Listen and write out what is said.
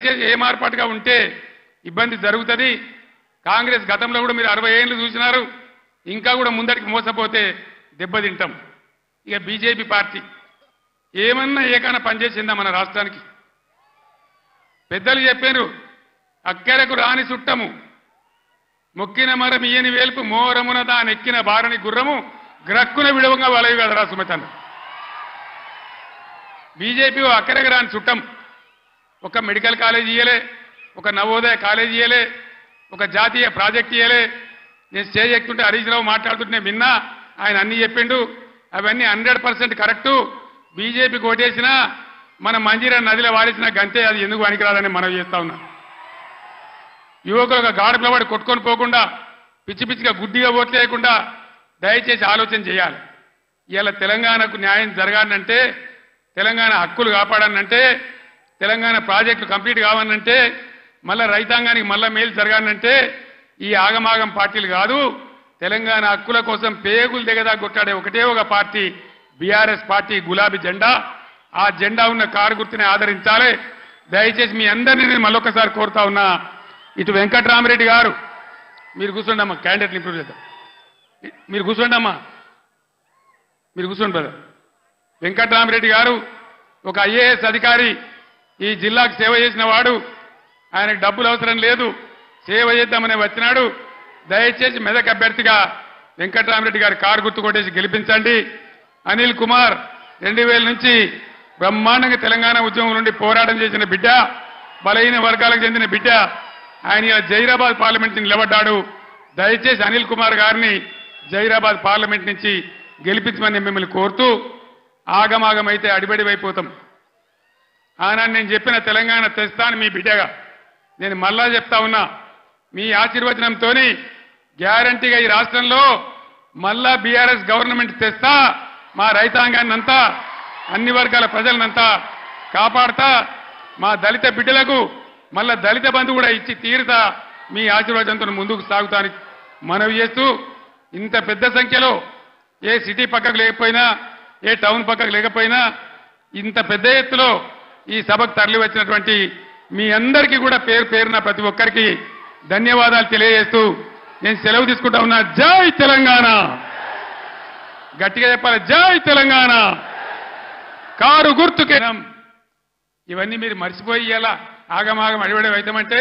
దయచేసి ఏ మార్పాటుగా ఉంటే ఇబ్బంది జరుగుతుంది. కాంగ్రెస్ గతంలో కూడా మీరు 60 ఏళ్ళు చూసినారు. ఇంకా కూడా ముందరికి మోసపోతే దెబ్బతింటాం. ఇక బీజేపీ పార్టీ ఏమన్నా ఏకైనా పనిచేసిందా మన రాష్ట్రానికి? పెద్దలు చెప్పారు, అక్కెరకు రాని చుట్టము మొక్కిన మరం ఇయ్యని వేల్పు మోరమున దానెక్కిన బారని గుర్రము గ్రక్కున విడవంగా వలవి కదరా సుమతన్న. బీజేపీ అక్కరకు రాని చుట్టం. ఒక మెడికల్ కాలేజ్ ఇయ్యలే, ఒక నవోదయ కాలేజ్ ఇయ్యలే, ఒక జాతీయ ప్రాజెక్ట్ ఇయ్యలే. నేను స్టేజ్ ఎక్కుతుంటే హరీష్ రావు మాట్లాడుతుంటే విన్నా, ఆయన అన్ని చెప్పిండు. అవన్నీ 100% కరెక్టు. బీజేపీకి ఓటేసినా మన మంజీరా నదిలో వాడేసిన గంతే, అది ఎందుకు పనికిరాదని మనం చేస్తా ఉన్నా. యువకులు ఒక గాడుపుల పడి కొట్టుకొని పోకుండా, పిచ్చి పిచ్చిగా గుడ్డిగా ఓట్లేయకుండా దయచేసి ఆలోచన చేయాలి. ఇవాళ తెలంగాణకు న్యాయం జరగాలంటే, తెలంగాణ హక్కులు కాపాడాలంటే, తెలంగాణ ప్రాజెక్టులు కంప్లీట్ కావాలంటే, మళ్ళా రైతాంగానికి మళ్ళా మేలు జరగాలంటే ఈ ఆగమాగం పార్టీలు కాదు. తెలంగాణ హక్కుల కోసం పేగులు దిగదా కొట్టాడే ఒకటే ఒక పార్టీ బీఆర్ఎస్ పార్టీ, గులాబీ జెండా. ఆ జెండా ఉన్న కారు గుర్తుని ఆదరించాలి. దయచేసి మీ అందరినీ నేను మళ్ళొకసారి కోరుతా ఉన్నా. ఇటు వెంకట్రామరెడ్డి గారు, మీరు కూర్చోండి అమ్మా, క్యాండిడేట్లు ఇంప్రూవ్ చేద్దాం. మీరు కూర్చోండి అమ్మా, మీరు కూర్చోండి బ్రదర్. వెంకట్రామరెడ్డి గారు ఒక ఐఏఎస్ అధికారి, ఈ జిల్లాకు సేవ చేసిన వాడు. ఆయనకు డబ్బులు అవసరం లేదు, సేవ చేద్దామనే వచ్చినాడు. దయచేసి మెదక్ అభ్యర్థిగా వెంకట్రామరెడ్డి గారి కారు గుర్తు కొట్టేసి గెలిపించండి. అనిల్ కుమార్ 2000 నుంచి బ్రహ్మాండంగా తెలంగాణ ఉద్యమం నుండి పోరాటం చేసిన బిడ్డ, బలహీన వర్గాలకు చెందిన బిడ్డ. ఆయన జైరాబాద్ పార్లమెంట్ నుంచి నిలబడ్డాడు. దయచేసి అనిల్ కుమార్ గారిని జైరాబాద్ పార్లమెంట్ నుంచి గెలిపించమని మిమ్మల్ని కోరుతూ, ఆగమాగమైతే అడిబడివైపోతాం. ఆనాడు నేను చెప్పిన తెలంగాణ తెస్తాను మీ బిడ్డగా. నేను మళ్ళా చెప్తా ఉన్నా, మీ ఆశీర్వచనంతో గ్యారంటీగా ఈ రాష్ట్రంలో మళ్ళా బీఆర్ఎస్ గవర్నమెంట్ తెస్తా. మా రైతాంగాన్ని అంతా, అన్ని వర్గాల ప్రజలనంతా కాపాడతా. మా దళిత బిడ్డలకు మళ్ళా దళిత బంధు కూడా ఇచ్చి తీరుతా. మీ ఆశీర్వాదంతో ముందుకు సాగుతానికి మనవి చేస్తూ, ఇంత పెద్ద సంఖ్యలో ఏ సిటీ పక్కకు లేకపోయినా, ఏ టౌన్ పక్కకు లేకపోయినా, ఇంత పెద్ద ఎత్తులో ఈ సభకు తరలి వచ్చినటువంటి మీ అందరికీ కూడా పేరు పేరున ప్రతి ఒక్కరికి ధన్యవాదాలు తెలియజేస్తూ నేను సెలవు తీసుకుంటా ఉన్నా. జై తెలంగాణ. గట్టిగా చెప్పాలి, జై తెలంగాణ. కారు గుర్తుకే. ఇవన్నీ మీరు మర్చిపోయి ఇలా ఆగమాగం అడివడే అవుతామంటే